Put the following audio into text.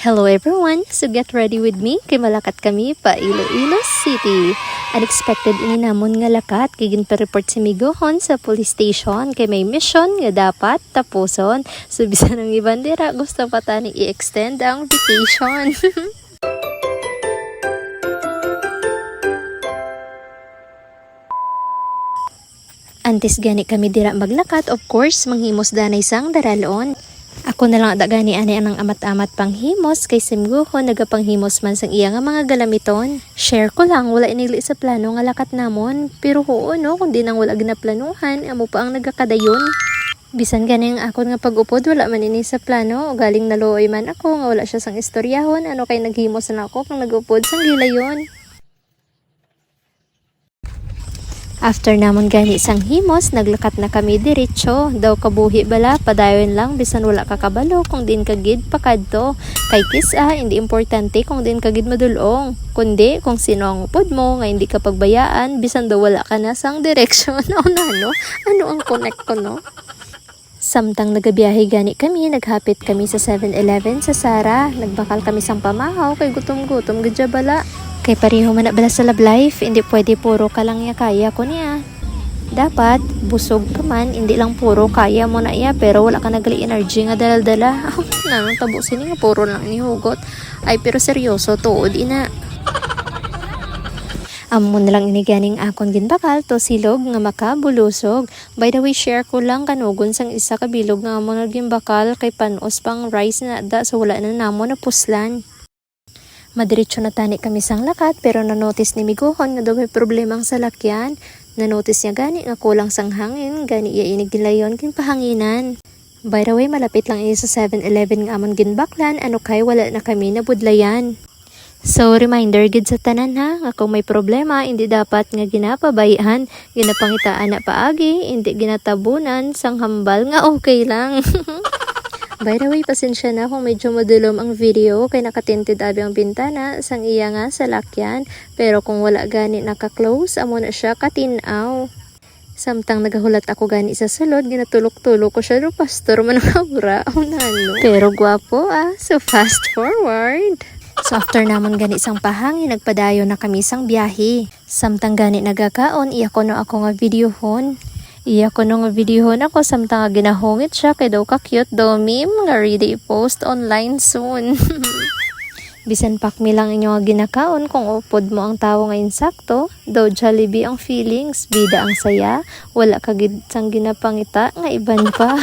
Hello everyone! So get ready with me kay malakat kami pa Iloilo City. Unexpected ininamon nga lakat kay ginpa-report si Migohon sa police station kay may mission nga dapat tapuson. So bisan ng ibang dira gusto pa tani i-extend ang vacation. Antes gani kami dira maglakat, of course manghimos danay sang daralon. Ako na lang gani ani anang amat-amat panghimos kay Simguhon nagapanghimos man sang iya nga mga galamiton. Share ko lang, wala inili sa plano nga lakat namon, pero oo no, kung di nang wala ginaplanuhan, amo pa ang nagakadayon. Bisan gani ang akon nga pag-upod, wala man ini sa plano, galing naluoy man ako nga wala siya sang istoryahon, ano kay naghimos na ako kung nag-upod sang gilayon. After namon gani sang himos, naglakat na kami diretso. Daw kabuhi bala, padayon lang bisan wala ka kabalo kung din kagid pakadto. Kay kisa, hindi importante kung din kagid madulong. Kundi kung sino ang upod mo, nga hindi ka pagbayaan, bisan daw wala ka na sang direksyon. O nano, ano ang connect ko no? Samtang nagabiyahe gani kami, naghapit kami sa 7-Eleven sa Sara. Nagbakal kami sang pamahaw kay gutom-gutom gadya bala. Kay pareho man na bala sa love life, hindi pwede puro ka lang ya kaya ko niya. Dapat, busog ka man, hindi lang puro kaya mo na iya, pero wala ka nagali energy nga dalal-dala. Nanong tabusin nga puro lang inihugot. Ay, pero seryoso, tuod ina. Amo na lang iniganing akon ginbakal to silog nga makabulusog. By the way, share ko lang kanugon sang isa ka bilog nga amo na ginbakal kay panos pang rice na da so wala na namo na puslan. Madiretso na tani kami sang lakat pero na-notice ni Migohon nga daw may problemang salakyan. Na-notice niya gani nga kulang sang hangin, gani iya inigilayon kin pahanginan. By the way, malapit lang iya sa 7-Eleven nga amon ginbaklan, ano kay wala na kami nabudlayan. So reminder gid sa tanan ha, nga kung may problema, hindi dapat nga ginapabayaan, ginapangitaan na paagi, hindi ginatabunan sang hambal nga okay lang. By the way, pasensya na kung medyo madulom ang video kay nakatinted abi ang bintana sang iya nga salakyan, pero kung wala gani naka-close, amo na siya katinaw. Samtang nagahulat ako gani sa sulod, ginatulok-tulok ko siya do pastor man ang abra, nano. Pero gwapo so fast forward. So after namon gani sang pahangin, nagpadayon na kami sang biyahe. Samtang gani nagakaon, iya ko no ako nga videohon. Iya ko nung videohon ako samtang nga ginahungit siya kay daw ka-cute daw meme nga ready i-post online soon. Bisan pakmi lang inyo nga ginakaon kung upod mo ang tawo nga insakto, daw Jollibee ang feelings, bida ang saya, wala kagid sang ginapangita nga iban pa.